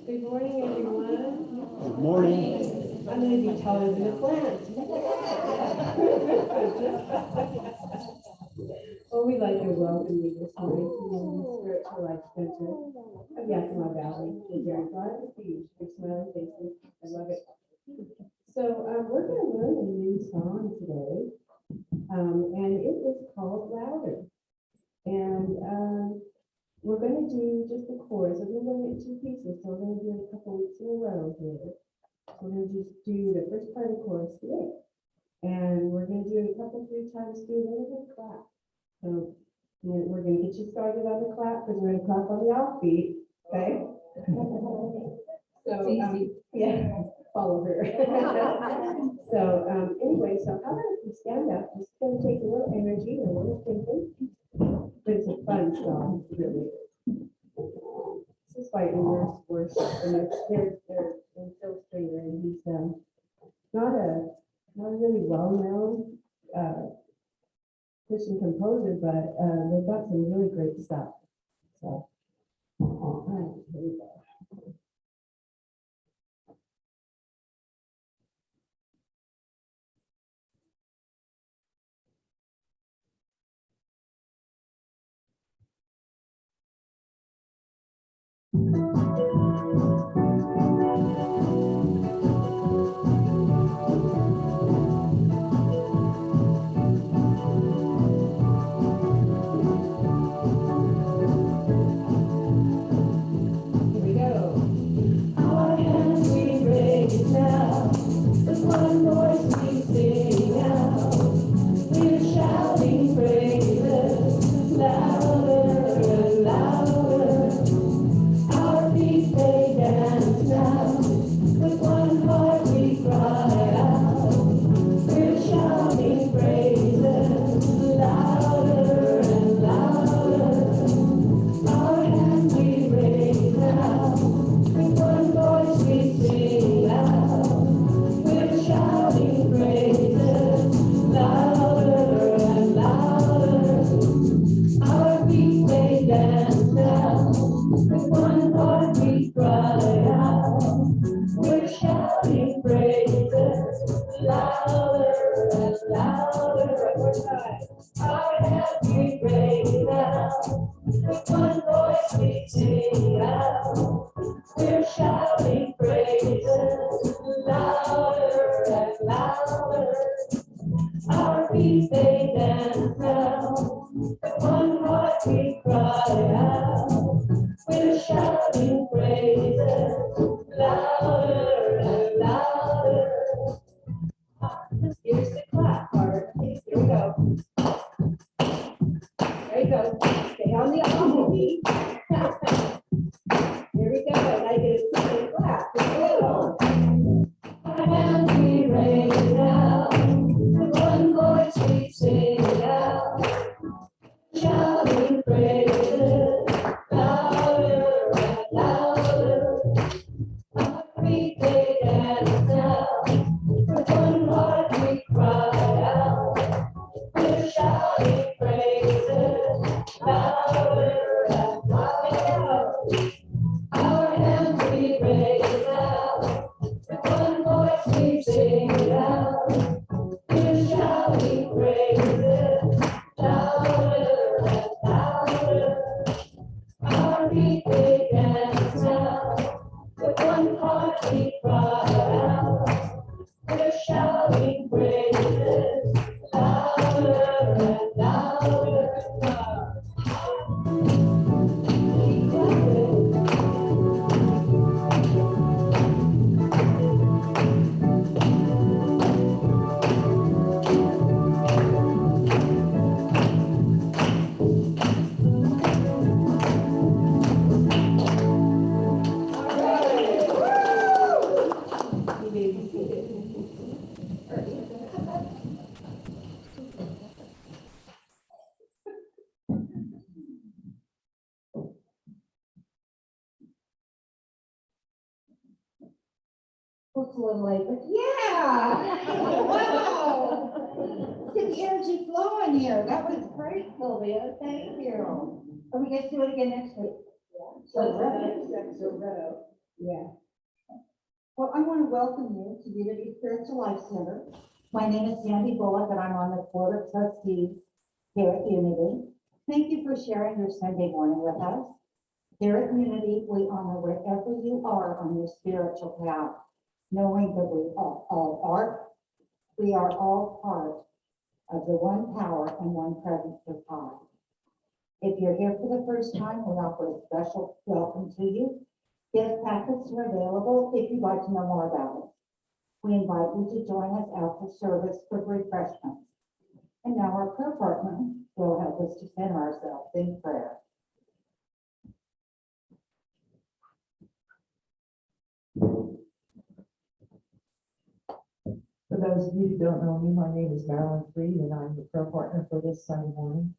Good morning, everyone. Good morning. I'm going to be taller than the plant. Well, we'd like to welcome you this morning to the Spiritual Life Center of Yakima Valley. We're very glad to see you. Your smiling faces. I love it. So we're going to learn a new song today, and it is called Louder. And we're going to do just the chorus. We're going to learn it in two pieces, so we're going to do it a couple weeks in a row here. We're going to just do the first part of the chorus today, and we're going to do it a couple, 3 times through, then we're going to clap. So we're going to get you started on the clap, because we're going to clap on the offbeat, okay? So, yeah, follow her. So, anyway, so how about if you stand up? It's going to take a little energy and a little thinking. But it's a fun song, it really is. This is by Immerse Worship, and they're in Phil Stringer, and he's not a really well-known Christian composer, but they've got some really great stuff. So, all right, here we go. Looks a little late, but yeah. Wow. Get the energy flowing here. That was great, Sylvia. Thank you. Are we going to do it again next week? Yeah. Well, I want to welcome you to Unity Spiritual Life Center. My name is Sandy Bullock, and I'm on the Board of Trustees here at Unity. Thank you for sharing your Sunday morning with us. Here at Unity, we honor wherever you are on your spiritual path, knowing that we are all part of the one power and one presence of God. If you're here for the first time, we offer a special welcome to you. Gift packets are available if you'd like to know more about it. We invite you to join us after service for refreshments. And now our prayer partner will help us to center ourselves in prayer. For those of you who don't know me, my name is Marilyn Freed, and I'm the prayer partner for this Sunday morning.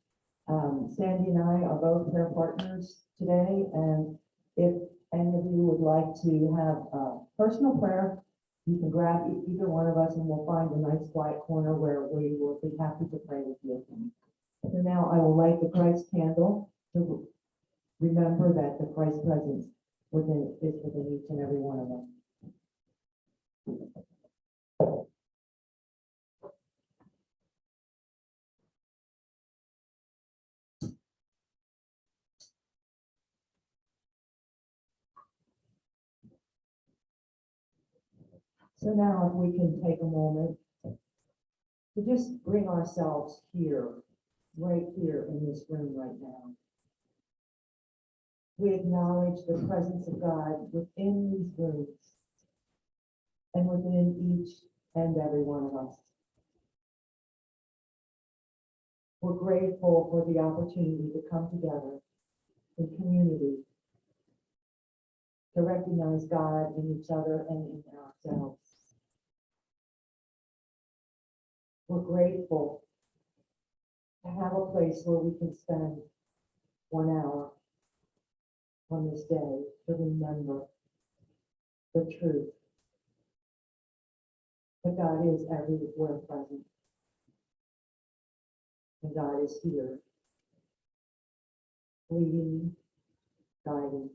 Sandy and I are both prayer partners today, and if any of you would like to have a personal prayer, you can grab either one of us, and we'll find a nice quiet corner where we will be happy to pray with you. So now I will light the Christ candle to remember that the Christ presence is within each and every one of us. So now if we can take a moment to just bring ourselves here, right here in this room right now. We acknowledge the presence of God within these rooms and within each and every one of us. We're grateful for the opportunity to come together in community, to recognize God in each other and in ourselves. We're grateful to have a place where we can spend 1 hour on this day to remember the truth that God is everywhere present. And God is here, leading, guiding,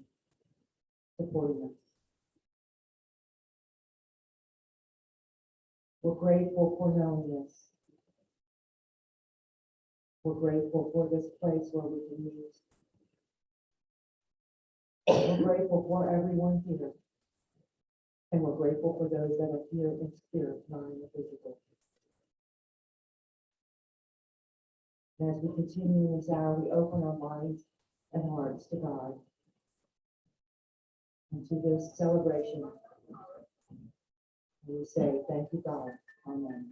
supporting us. We're grateful for knowing this. We're grateful for this place where we can meet. We're grateful for everyone here. And we're grateful for those that are here in spirit, not in the physical. And as we continue in this hour, we open our minds and hearts to God and to this celebration. And we say, thank you, God. Amen.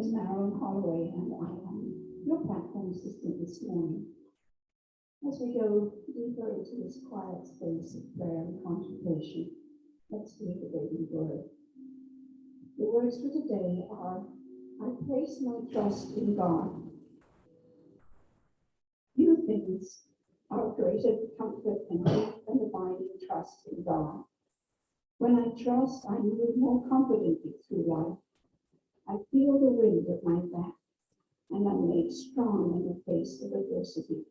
is Marilyn Holloway, and I am your platform assistant this morning. As we go deeper into this quiet space of prayer and contemplation, let's read the daily word. The words for today are, I place my trust in God. Few things are of greater comfort and deep and abiding trust in God. When I trust, I move more confidently through life. I feel the wind at my back, and I'm made strong in the face of adversity.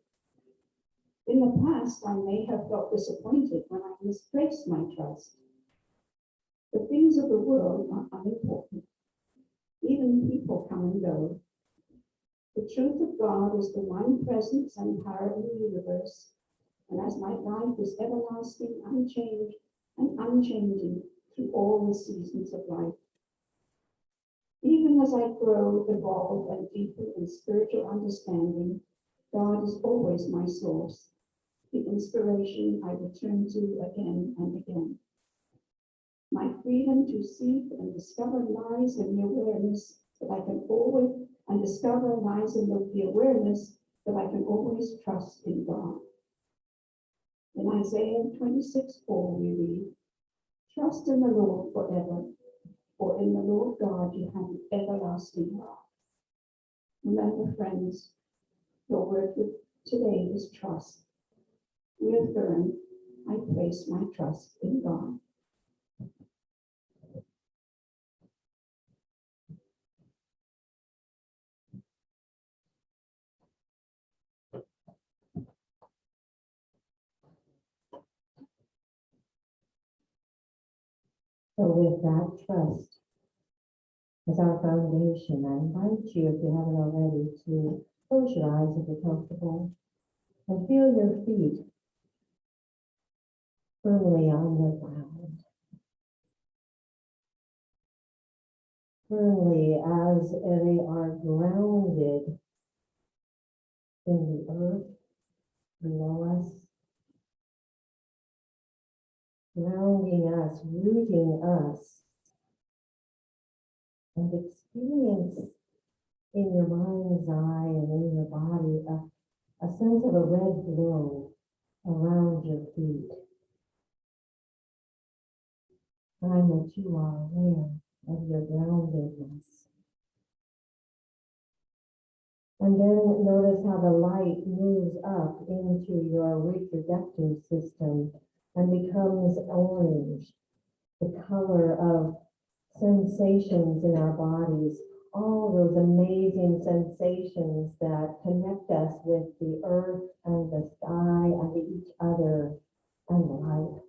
In the past, I may have felt disappointed when I misplaced my trust. The things of the world are unimportant. Even people come and go. The truth of God is the one presence and power in the universe, and as my life is everlasting, unchanged, and unchanging through all the seasons of life. Even as I grow, evolve, and deepen in spiritual understanding, God is always my source, the inspiration I return to again and again. My freedom to seek and discover lies in the awareness that I can always, and discover lies in the awareness that I can always trust in God. In Isaiah 26:4 we read, trust in the Lord forever, for in the Lord God you have everlasting love. Remember, friends, your word for today is trust. Reaffirm, I place my trust in God. So with that trust as our foundation, I invite you, if you haven't already, to close your eyes if you're comfortable and feel your feet firmly on the ground. Firmly as they are grounded in the earth below us, grounding us, rooting us, and experience in your mind's eye and in your body a sense of a red glow around your feet. Find that you are aware of your groundedness. And then notice how the light moves up into your reproductive system and becomes orange, the color of sensations in our bodies, all those amazing sensations that connect us with the earth and the sky and each other and life.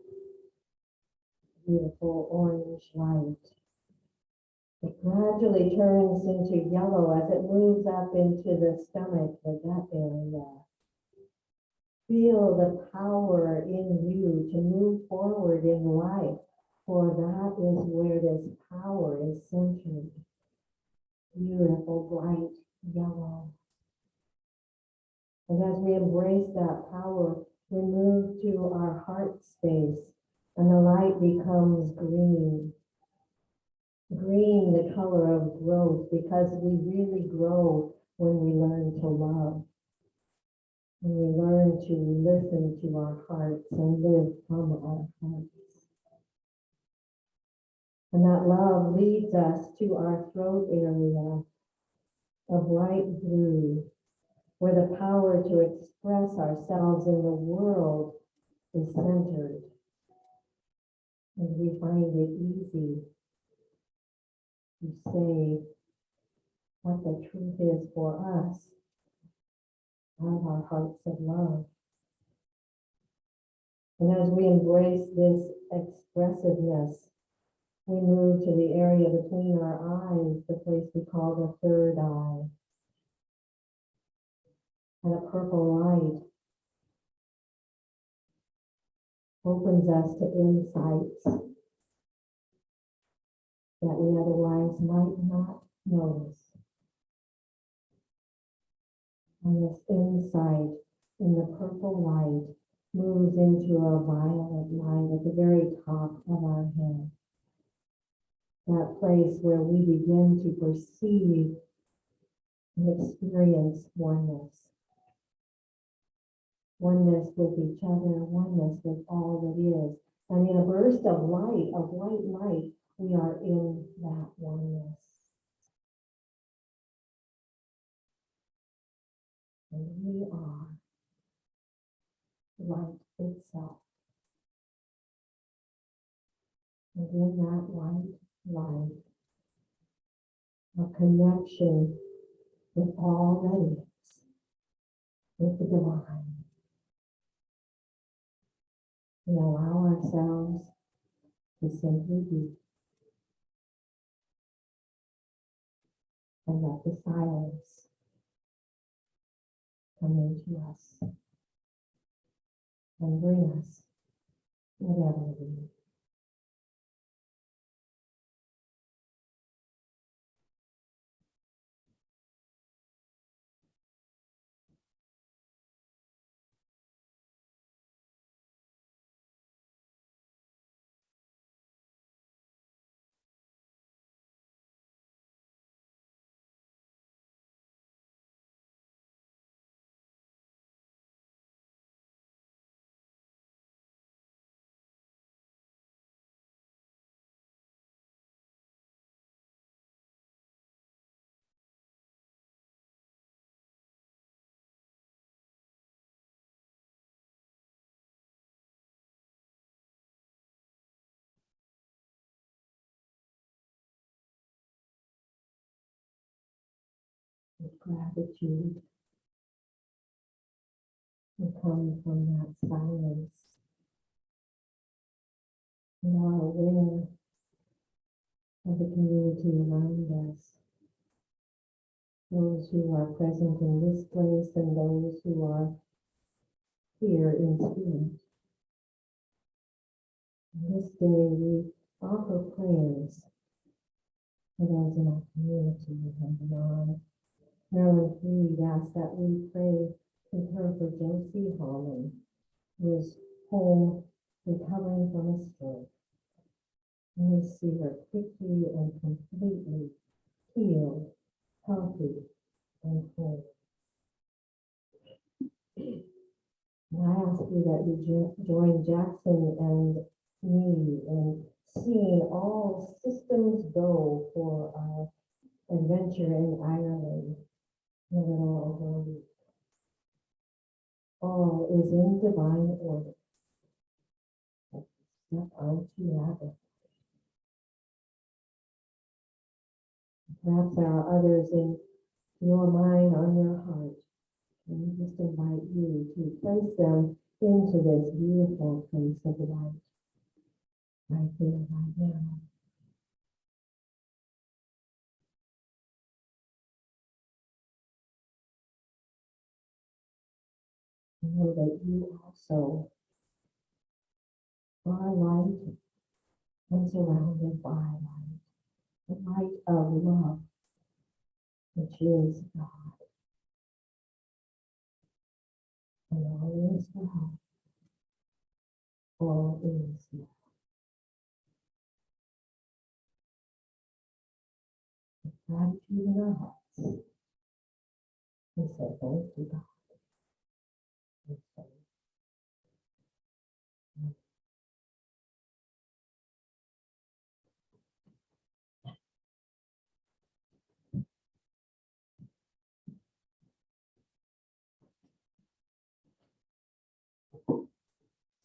Beautiful orange light. It gradually turns into yellow as it moves up into the stomach, the gut area. Feel the power in you to move forward in life, for that is where this power is centered. Beautiful, bright yellow. And as we embrace that power, we move to our heart space, and the light becomes green. Green, the color of growth, because we really grow when we learn to love. When we learn to listen to our hearts and live from our hearts. And that love leads us to our throat area, a bright blue, where the power to express ourselves in the world is centered. And we find it easy to say what the truth is for us of our hearts of love. And as we embrace this expressiveness, we move to the area between our eyes, the place we call the third eye. And a purple light opens us to insights that we otherwise might not notice. And this insight in the purple light moves into a violet light at the very top of our head. That place where we begin to perceive and experience oneness. Oneness with each other, oneness with all that is. And in a burst of light, of white light, we are in that oneness. And we are light itself. And in that white light, a connection with all that is, with the divine. We allow ourselves to simply be and let the silence come into us and bring us whatever we need. With gratitude, we come from that silence. We are aware of the community around us, those who are present in this place and those who are here in spirit. On this day, we offer prayers for those in our community and beyond. Reverend Reed asked that we pray with her for Josie Holland, who is home recovering from a stroke. And we see her quickly and completely healed, healthy, and whole. And I ask you that you join Jackson and me in seeing all systems go for our adventure in Ireland in a little over a week. All is in divine order. Step onto that. Perhaps there are others in your mind, on your heart. And we just invite you to place them into this beautiful place of light right here, right now. Know that you also are light and surrounded by light, the light of love, which is God. And all is well. All is well. Gratitude in our hearts. We say thank you, God. We say,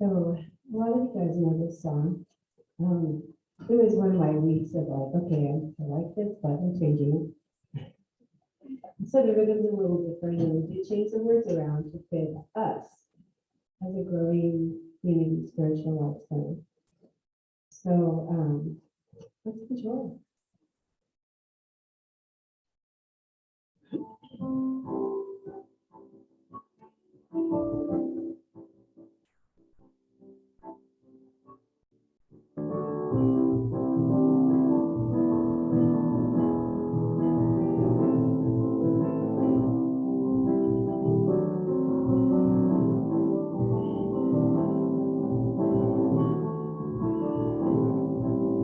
So a lot of you guys know this song. It was one of my weeks of like, okay, I like this, but I'm changing it. So the rhythm's a little different, and we did change the words around to fit us as a growing community spiritual life center. So let's enjoy.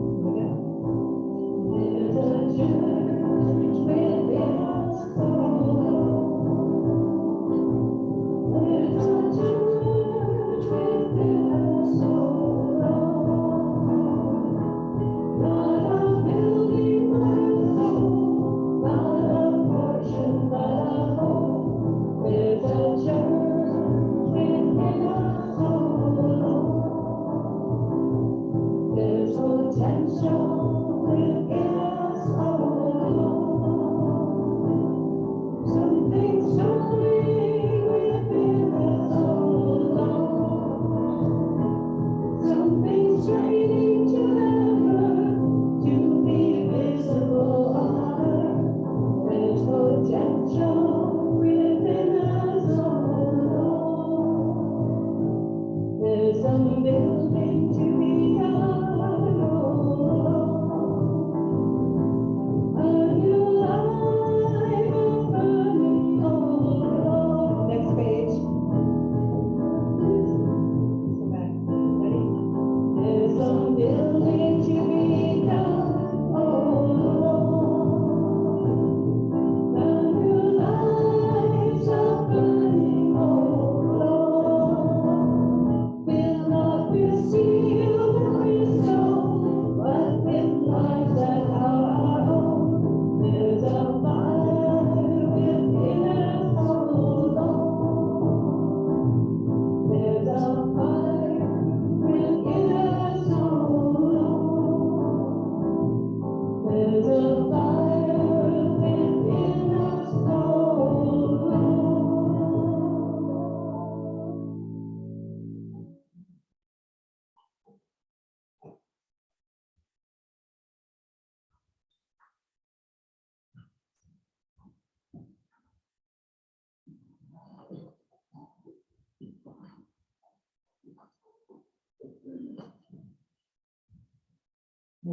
Here we go.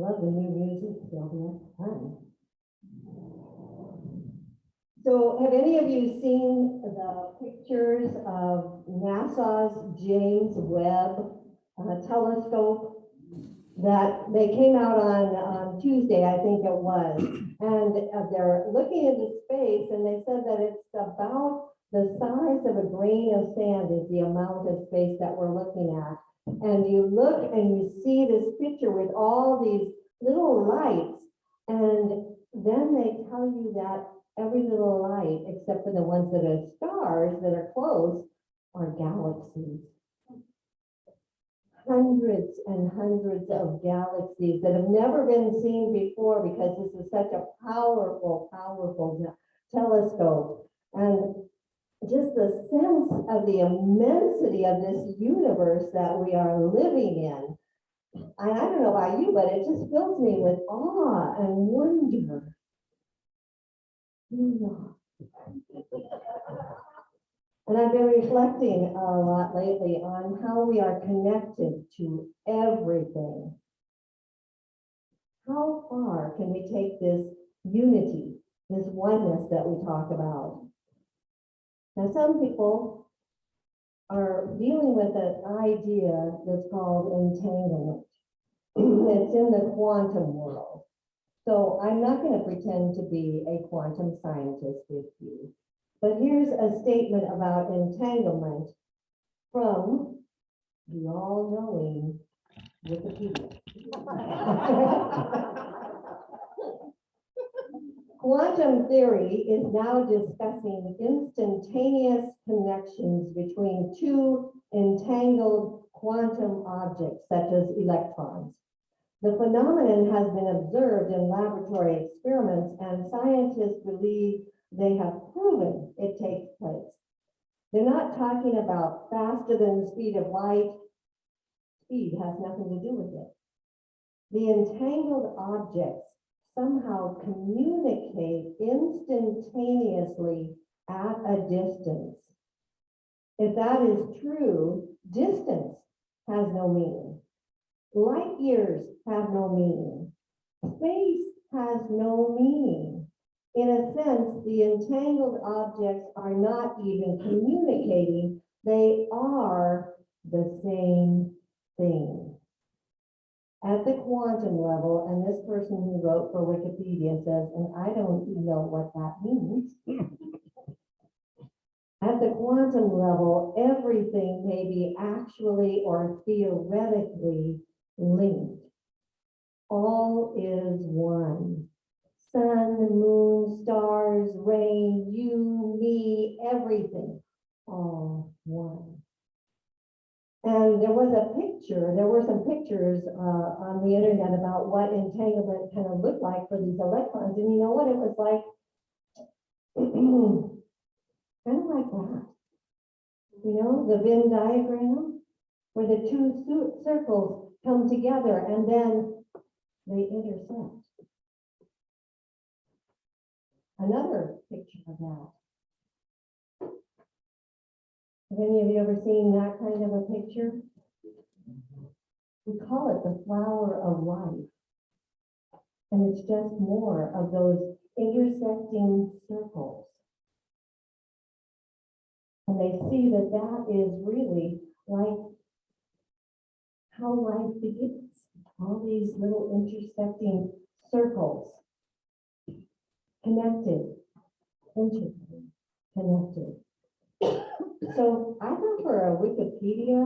love the new music, Sylvia. Fun. So have any of you seen the pictures of NASA's James Webb telescope that they came out on Tuesday, I think it was, and they're looking into space, and they said that it's about the size of a grain of sand is the amount of space that we're looking at. And you look and you see this picture with all these little lights, and then they tell you that every little light, except for the ones that are stars that are close, are galaxies. Hundreds and hundreds of galaxies that have never been seen before, because this is such a powerful, powerful telescope. And just the sense of the immensity of this universe that we are living in. I don't know about you, but it just fills me with awe and wonder. And I've been reflecting a lot lately on how we are connected to everything. How far can we take this unity, this oneness that we talk about? Now, some people are dealing with an idea that's called entanglement. It's in the quantum world. So I'm not going to pretend to be a quantum scientist with you. But here's a statement about entanglement from the all-knowing Wikipedia. Quantum theory is now discussing instantaneous connections between two entangled quantum objects, such as electrons. The phenomenon has been observed in laboratory experiments, and scientists believe they have proven it takes place. They're not talking about faster than the speed of light. Speed has nothing to do with it. The entangled objects somehow communicate instantaneously at a distance. If that is true, distance has no meaning. Light years have no meaning. Space has no meaning. In a sense, the entangled objects are not even communicating. They are the same thing. At the quantum level, and this person who wrote for Wikipedia says, and I don't know what that means. At the quantum level, everything may be actually or theoretically linked. All is one. Sun, moon, stars, rain, you, me, everything, all one. And there was some pictures on the internet about what entanglement kind of looked like for these electrons. And you know what? It was like, kind of like that. You know, the Venn diagram, where the two circles come together and then they intersect. Another picture of that. Have any of you ever seen that kind of a picture? We call it the flower of life. And it's just more of those intersecting circles. And they see that that is really like how life begins. All these little intersecting circles. Connected, interconnected. So I thought for a Wikipedia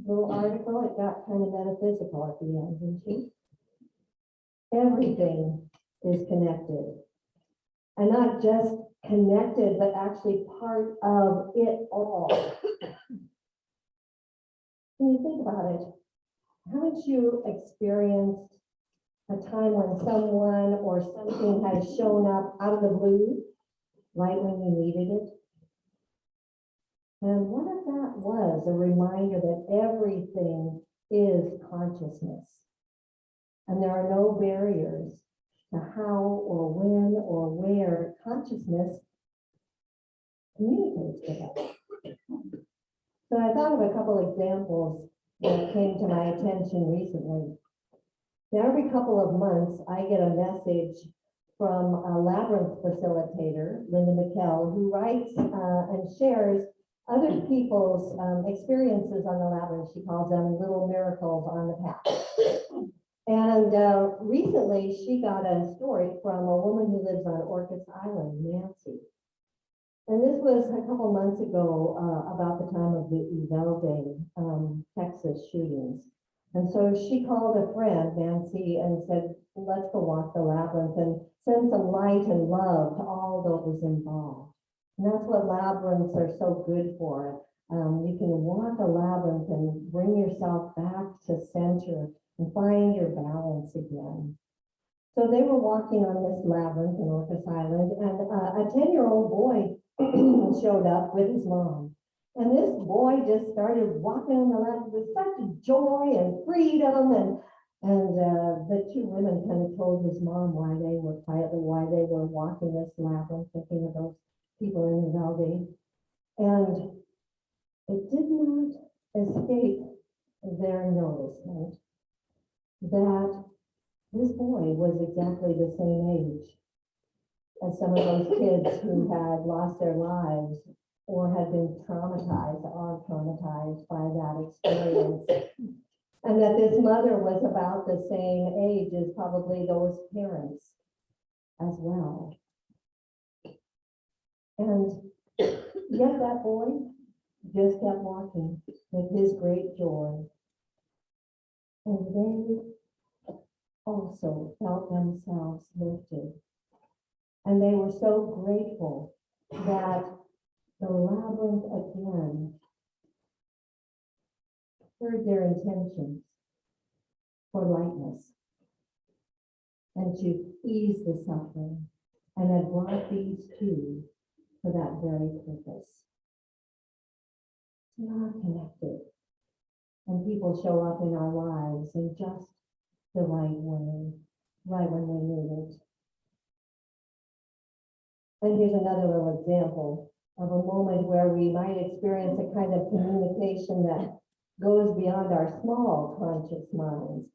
little article, it got kind of metaphysical at the end, didn't you? Everything is connected. And not just connected, but actually part of it all. When you think about it, haven't you experienced a time when someone or something has shown up out of the blue, right when you needed it? And what if that was a reminder that everything is consciousness? And there are no barriers to how or when or where consciousness communicates with us. So I thought of a couple examples that came to my attention recently. Now, every couple of months, I get a message from a labyrinth facilitator, Linda McKell, who writes and shares other people's experiences on the labyrinth. She calls them little miracles on the path. And recently, she got a story from a woman who lives on Orcas Island, Nancy. And this was a couple months ago, about the time of the Uvalde, Texas shootings. And so she called a friend, Nancy, and said, let's go walk the labyrinth and send some light and love to all those involved. And that's what labyrinths are so good for. You can walk a labyrinth and bring yourself back to center and find your balance again. So they were walking on this labyrinth in Orcas Island, and a 10-year-old boy showed up with his mom. And this boy just started walking on the labyrinth with such joy and freedom. And the two women kind of told his mom why they were walking this labyrinth, thinking of those people in Uvalde. And it did not escape their noticement that this boy was exactly the same age as some of those kids who had lost their lives or had been traumatized by that experience. And that this mother was about the same age as probably those parents as well. And yet that boy just kept walking with his great joy. And they also felt themselves lifted. And they were so grateful that the labyrinth again heard their intentions for lightness and to ease the suffering, and had brought these two for that very purpose. We are connected, and people show up in our lives in just the right way, right when we need it. And here's another little example of a moment where we might experience a kind of communication that goes beyond our small conscious minds.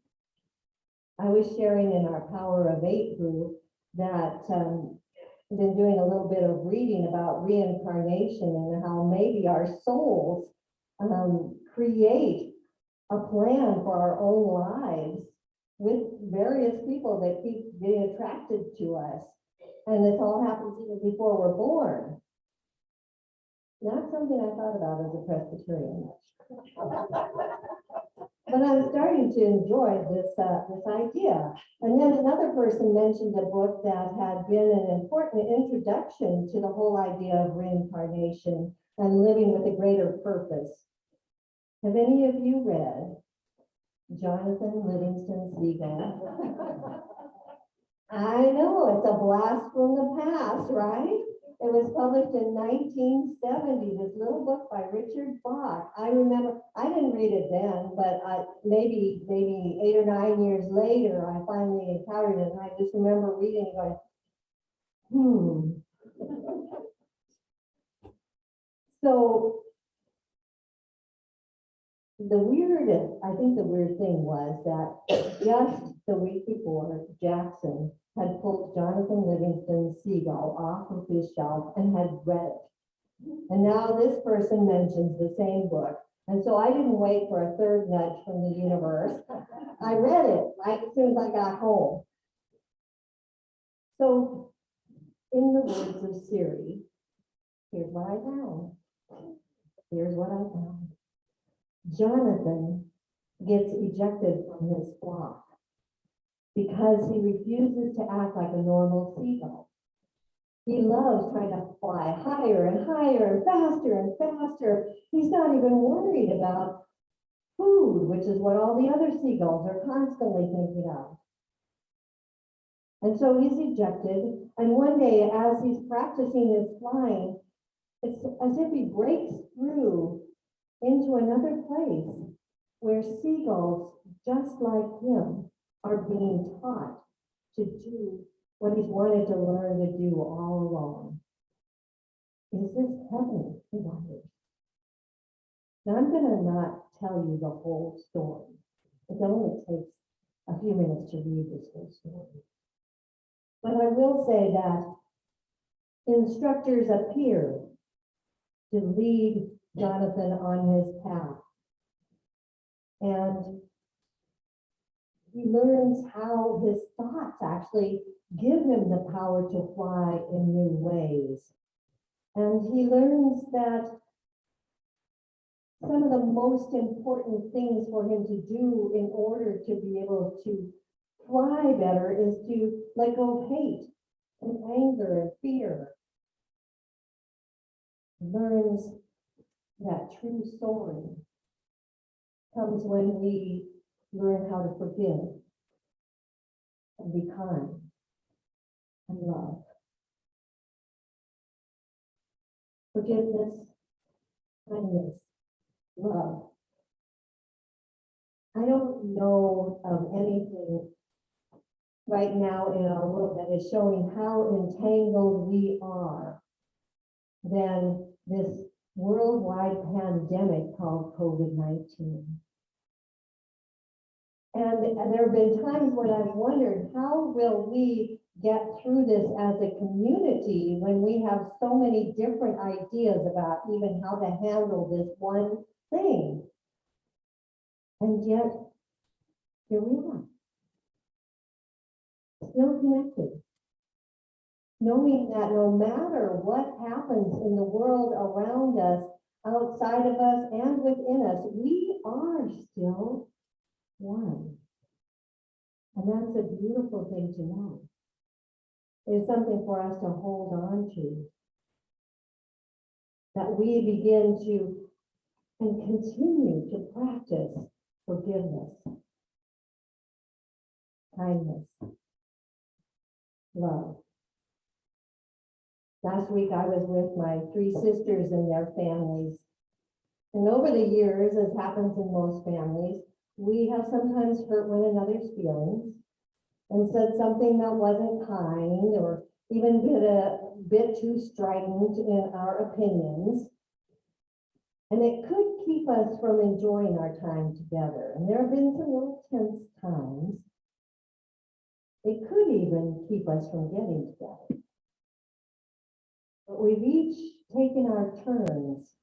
I was sharing in our Power of Eight group that I've been doing a little bit of reading about reincarnation and how maybe our souls create a plan for our own lives with various people that keep getting attracted to us. And this all happens even before we're born. Not something I thought about as a Presbyterian. But I'm starting to enjoy this idea. And then another person mentioned a book that had been an important introduction to the whole idea of reincarnation and living with a greater purpose. Have any of you read Jonathan Livingston Seagull? I know, it's a blast from the past, right? It was published in 1970, this little book by Richard Bach. I remember, I didn't read it then, but maybe 8 or 9 years later, I finally encountered it, and I just remember reading it going, So, I think the weird thing was that just the week before, Jackson had pulled Jonathan Livingston's Seagull off of his shelf and had read it. And now this person mentions the same book. And so I didn't wait for a third nudge from the universe. I read it right as soon as I got home. So in the words of Siri, here's what I found. Here's what I found. Jonathan gets ejected from his flock because he refuses to act like a normal seagull. He loves trying to fly higher and higher and faster. He's not even worried about food, which is what all the other seagulls are constantly thinking of. And so he's ejected, and one day as he's practicing his flying, it's as if he breaks through into another place where seagulls just like him are being taught to do what he's wanted to learn to do all along. Is this heaven, he wonders? Now I'm going to not tell you the whole story. It only takes a few minutes to read this whole story. But I will say that instructors appear to lead Jonathan on his path. And he learns how his thoughts actually give him the power to fly in new ways. And he learns that some of the most important things for him to do in order to be able to fly better is to let go of hate and anger and fear. He learns that true soaring comes when we learn how to forgive and be kind and love. Forgiveness, kindness, love. I don't know of anything right now in our world that is showing how entangled we are than this worldwide pandemic called COVID-19. And there have been times when I've wondered, how will we get through this as a community when we have so many different ideas about even how to handle this one thing? And yet, here we are, still connected, knowing that no matter what happens in the world around us, outside of us and within us, we are still one. And that's a beautiful thing to know. It's something for us to hold on to. That we begin to and continue to practice forgiveness, kindness, love. Last week I was with my 3 sisters and their families. And over the years, as happens in most families, we have sometimes hurt one another's feelings and said something that wasn't kind or even been a bit too strident in our opinions. And it could keep us from enjoying our time together. And there have been some little tense times. It could even keep us from getting together. But we've each taken our turns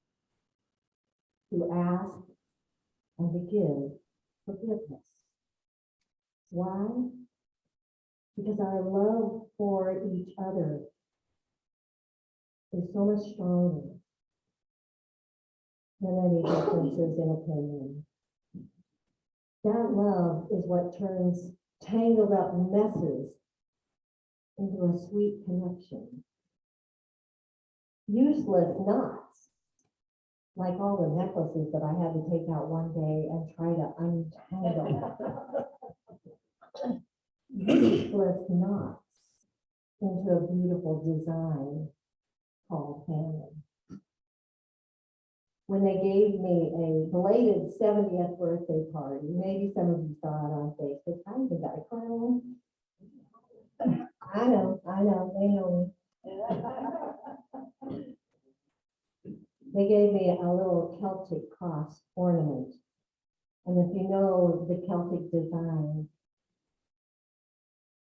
to ask and to give forgiveness. Why? Because our love for each other is so much stronger than any differences in opinion. That love is what turns tangled up messes into a sweet connection. Useless knots, like all the necklaces that I had to take out one day and try to untangle. Useless knots into a beautiful design called family. When they gave me a belated 70th birthday party, maybe some of you saw it on Facebook. I even got a crown. I know, they know me. They gave me a little Celtic cross ornament. And if you know the Celtic design,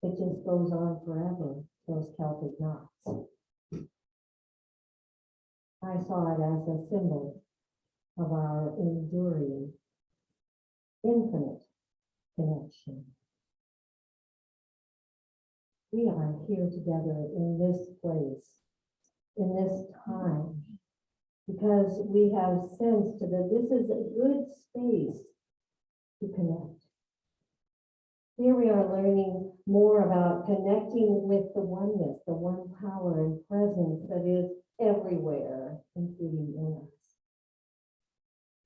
it just goes on forever, those Celtic knots. I saw it as a symbol of our enduring, infinite connection. We are here together in this place, in this time, because we have sensed that this is a good space to connect. Here we are learning more about connecting with the oneness, the one power and presence that is everywhere, including in us.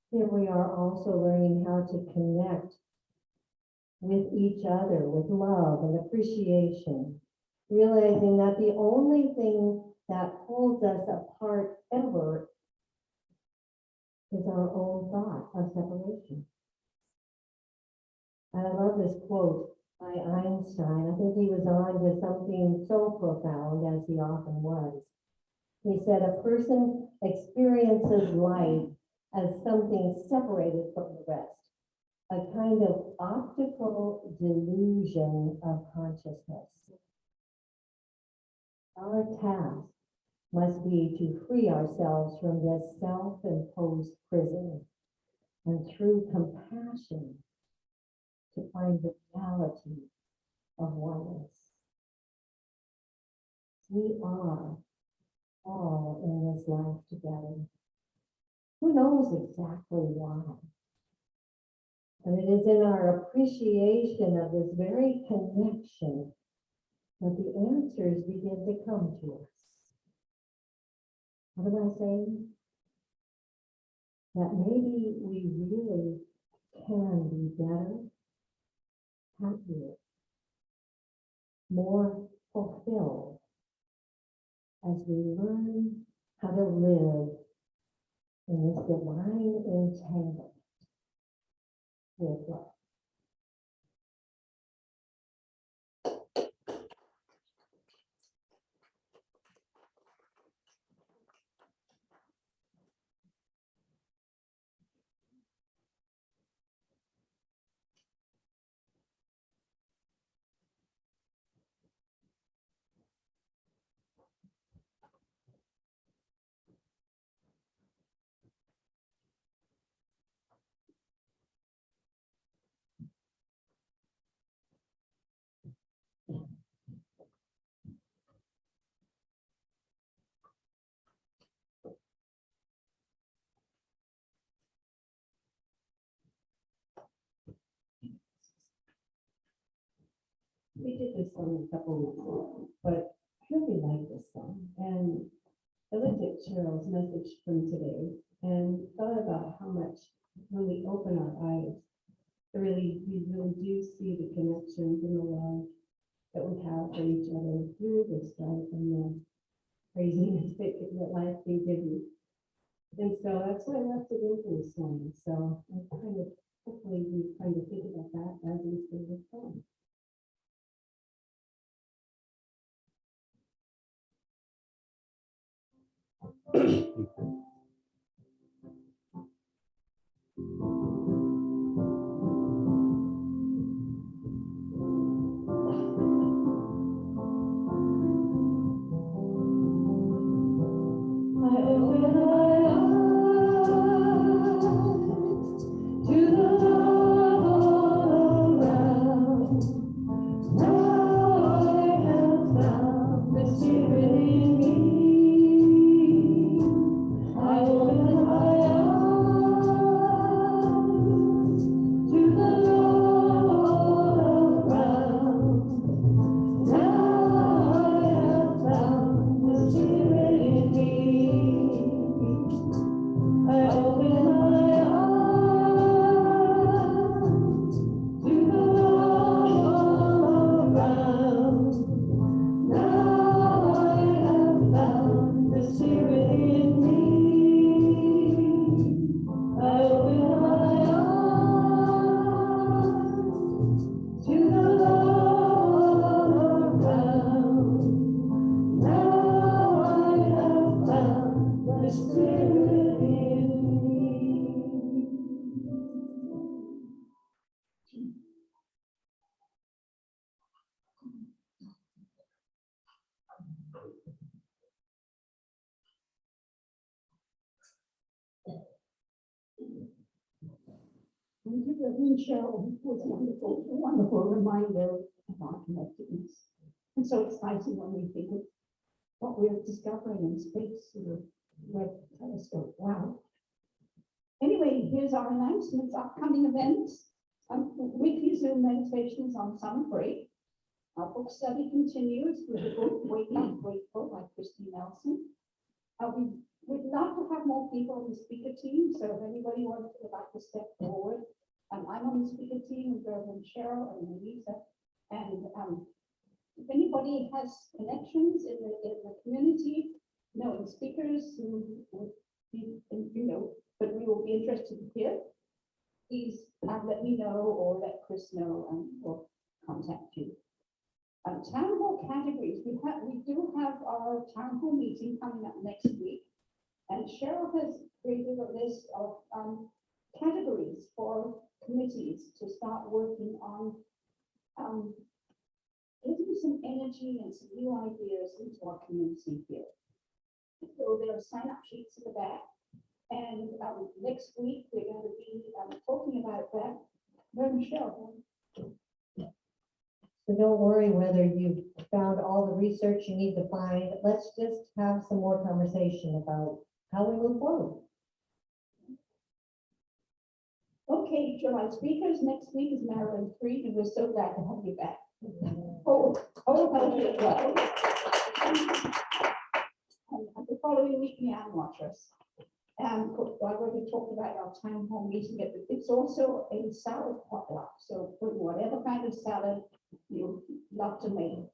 Here we are also learning how to connect with each other, with love and appreciation, realizing that the only thing that holds us apart ever is our own thought of separation. And I love this quote by Einstein. I think he was on to something so profound, as he often was. He said, a person experiences life as something separated from the rest. a kind of optical delusion of consciousness. Our task must be to free ourselves from this self-imposed prison and through compassion to find the reality of oneness. We are all in this life together. Who knows exactly why? And it is in our appreciation of this very connection that the answers begin to come to us. What am I saying? That maybe we really can be better, happier, more fulfilled as we learn how to live in this divine entanglement with love. We did this song a couple weeks ago, but I really like this song. And I looked at Cheryl's message from today and thought about how much when we open our eyes, we really do see the connections and the love that we have for each other through the strife and the craziness that life can give you. And so that's what I left it into this song. So I hopefully we kind of think about that as we sing this song. Thank you, Reverend Cheryl. It was a wonderful reminder of our connectedness. And so exciting when we think of what we're discovering in space through the Webb telescope. Wow. Anyway, here's our announcements, upcoming events. Weekly Zoom meditations on summer break. Our book study continues with the book Wake Up Grateful by Christine Nelson. We'd love to have more people on the speaker team, so if anybody would like to step forward, I'm on the speaker team with Reverend Cheryl and Louisa. And if anybody has connections in the community, knowing speakers who would be, but we will be interested to hear, please let me know or let Chris know and we'll contact you. Town hall categories, we do have our town hall meeting coming up next week. And Cheryl has created a list of categories for committees to start working on getting some energy and some new ideas into our community here. So there are sign-up sheets at the back, and next week we're going to be talking about that. Cheryl. So don't worry whether you've found all the research you need to find. Let's just have some more conversation about how we move forward. Okay, July speakers, next week is Marilyn Freed, and we're so glad to have you back. Oh, well. And the following week, the Ann Watchers. And I already talked about our town hall meeting, but it's also a salad potluck, so put whatever kind of salad you love to make.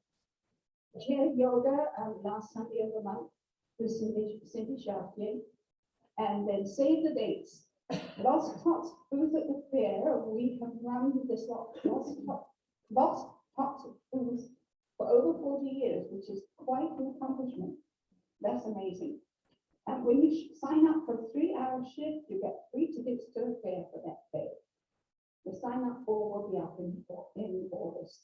Chair yoga, last Sunday of the month, with Cindy Chartier. And then save the dates. Lost Tots booth at the fair, we have run this Lost Tots booth for over 40 years, which is quite an accomplishment. That's amazing. And when you sign up for a 3-hour shift, you get free tickets to the fair for that day. The sign up form will be up in August.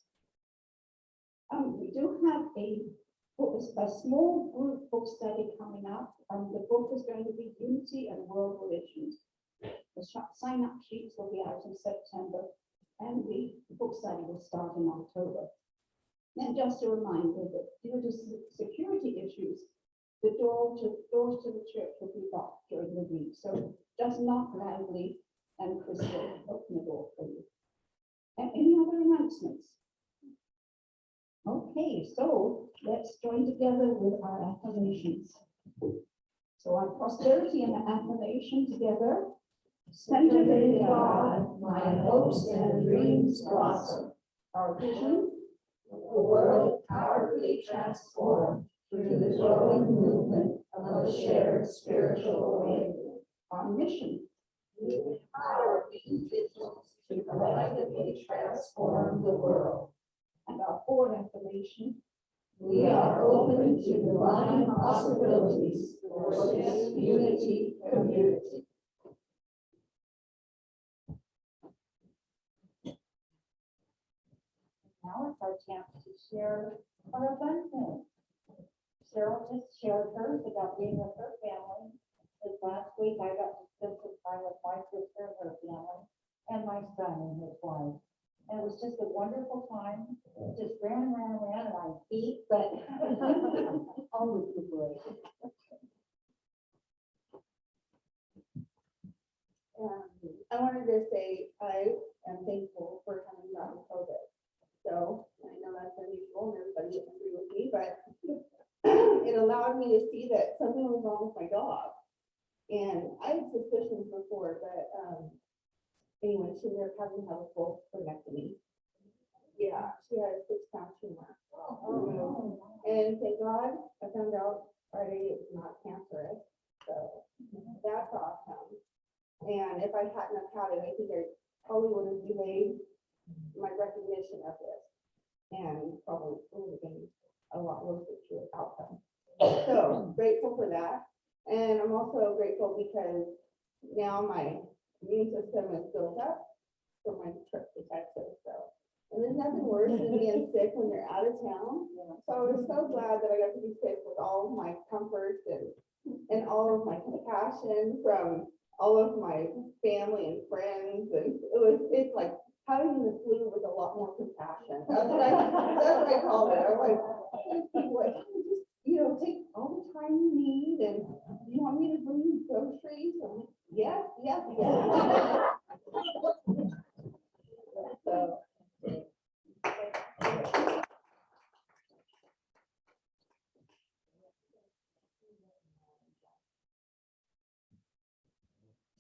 We do have a small group book study coming up. The book is going to be Unity and World Relations. The sign up sheets will be out in September, and the book study will start in October. And just a reminder that due to security issues, the doors to the church will be locked during the week. So just knock loudly, and Chris will open the door for you. And any other announcements? Okay, so let's join together with our affirmations. So our prosperity and affirmation together. Centered in God, my hopes and dreams blossom. Our vision, the world powerfully transformed through the growing movement of a shared spiritual awakening. Our mission, we empower individuals to collectively transform the world. And our fourth affirmation, we are open to divine possibilities for this unity community. Now it's our chance to share our abundance. Cheryl just shared hers about being with her family. This last week, I got to spend some time with my sister and her family, and my son and his wife. And it was just a wonderful time. Just ran, and I beat, but I'll recuperate. I wanted to say I am thankful for coming down with COVID. So I know that's unusual and everybody didn't agree with me, but it allowed me to see that something was wrong with my dog. And I had suspicions before, but anyway, she ended up having to have a full splenectomy. Yeah, she had a 6-pound tumor. And thank God I found out Friday it was not cancerous. So that's awesome. And if I hadn't have had it, I think I probably would have delayed my recognition of this, and probably would have been a lot worse to outcome. So grateful for that. And I'm also grateful because now my immune system is built up for my trip to Texas. So, and there's nothing worse than being sick when you're out of town. So I was so glad that I got to be sick with all of my comforts and all of my compassion from all of my family and friends. And it's like having the flu with a lot more compassion. That's what I call it. I'm like, just, take all the time you need, and you want me to bring you groceries? I'm like, yes. So,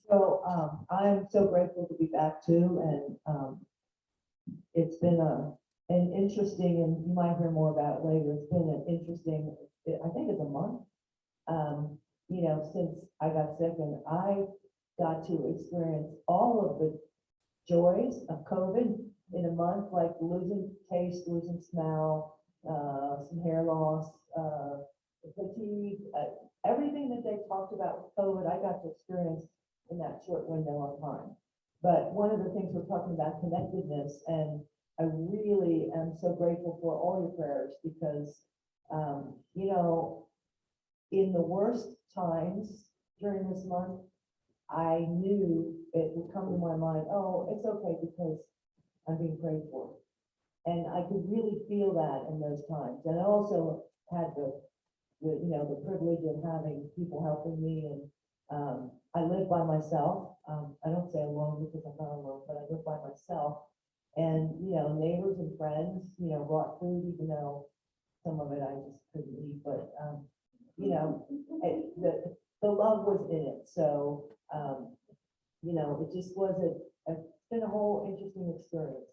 So I'm so grateful to be back too, and it's been an interesting, and you might hear more about it later. It's been an interesting, I think it's a month, since I got sick, and I got to experience all of the joys of COVID in a month, like losing taste, losing smell, some hair loss, fatigue, everything that they talked about with COVID, I got to experience in that short window of time. But one of the things we're talking about connectedness, and I really am so grateful for all your prayers because, you know, in the worst times during this month, I knew it would come to my mind, oh, it's okay because I'm being prayed for. And I could really feel that in those times. And I also had you know, the privilege of having people helping me. And I live by myself. I don't say alone because I'm not alone, but I live by myself. And, you know, neighbors and friends, you know, brought food, even though some of it I just couldn't eat. But, you know, the love was in it. So, you know, it just was it's been a whole interesting experience.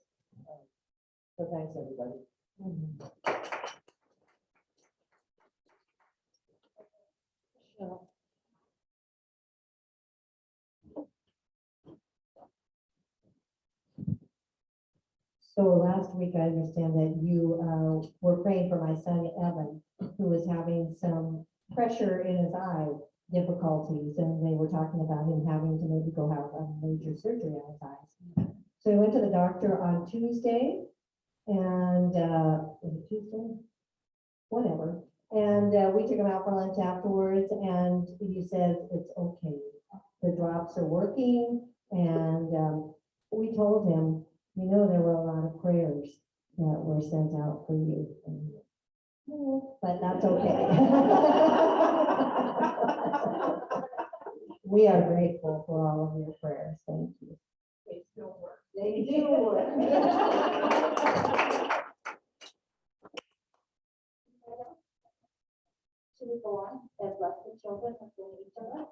So thanks, everybody. So last week, I understand that you were praying for my son Evan, who was having some pressure in his eye difficulties, and they were talking about him having to maybe go have a major surgery on his eyes. So he went to the doctor on Tuesday, and was it Tuesday? Whatever. And we took him out for lunch afterwards, and he says it's okay. The drops are working, and we told him, you know, there were a lot of prayers that were sent out for you. And, but that's okay. We are grateful for all of your prayers. Thank you. They still work. They do work. Should we go on and bless the children and bless each other?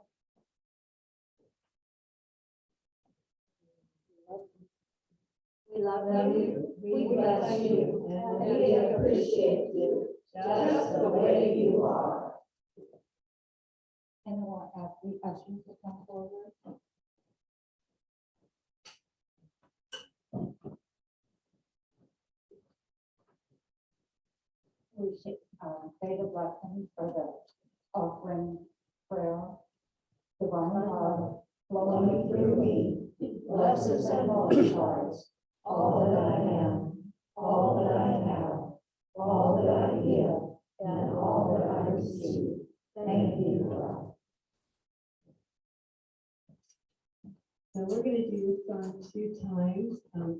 We love you, we bless you, and we appreciate you, just the way you are. And I want to ask the ushers to come forward. We should say the blessing for the offering prayer. Divine love flowing through me, blesses and multiplies all that I am, all that I have, all that I give, and all that I receive. Thank you, God. So we're going to do this on 2 times.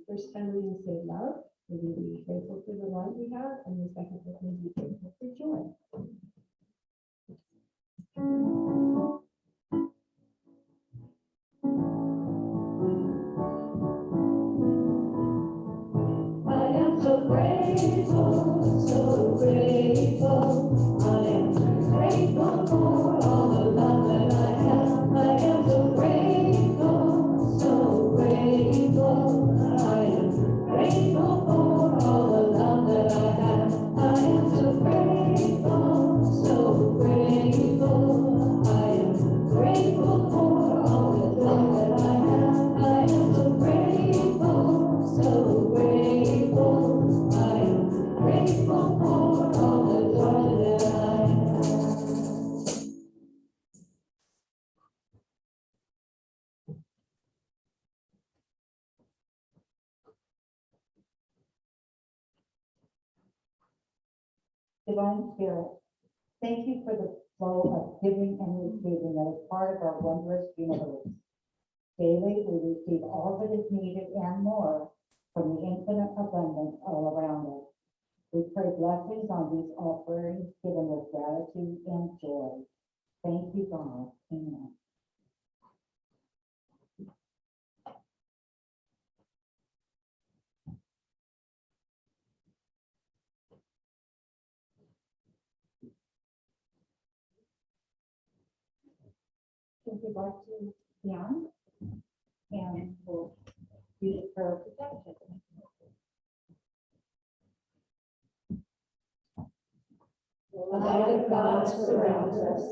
First time we're going to say love. We're going to be grateful for the love we have, and the second we're going to be grateful for joy. I am so grateful, so grateful. I am grateful for all the love that I have. I am so grateful, so grateful. I am grateful for all the love that I have. I am so grateful, so grateful. I am grateful for all the love that I have. I am so grateful, so grateful. I am grateful for all the joy that I have. Divine Spirit, thank you for the flow of giving and receiving that is part of our wondrous universe. Daily, we receive all that is needed and more from the infinite abundance all around us. We pray blessings on these offerings given with gratitude and joy. Thank you, God. Amen. If you'd like to stand, and we'll do the prayer of protection. The light of God surrounds us.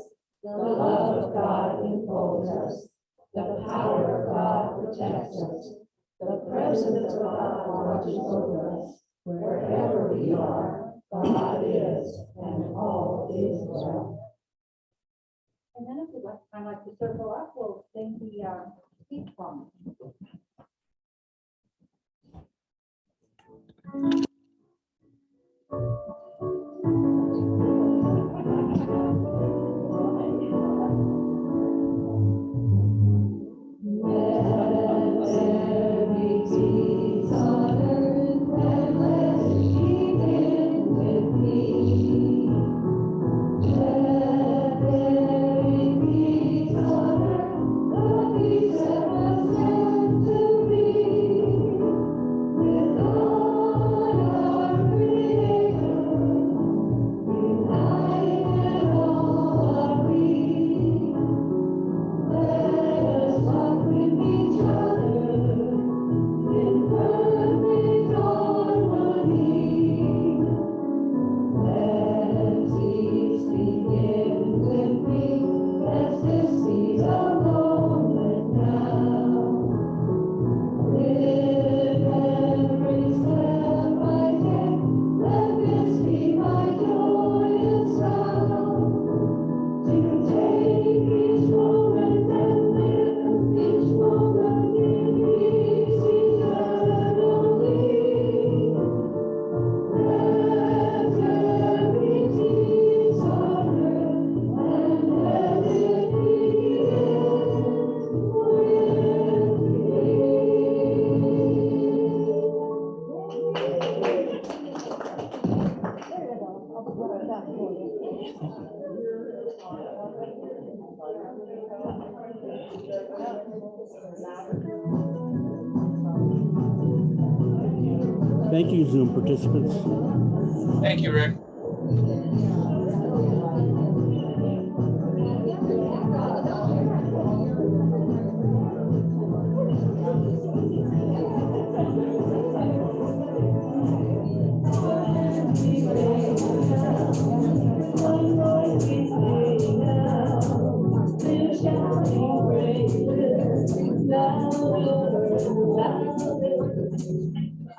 The love of God enfolds us. The power of God protects us. The presence of God watches over us. Wherever we are, God is, and all is well. And then if you'd like, I'd like to circle up, we'll sing the peace song. Thank you, Zoom participants. Thank you, Rick.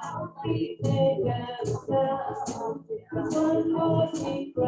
I'll be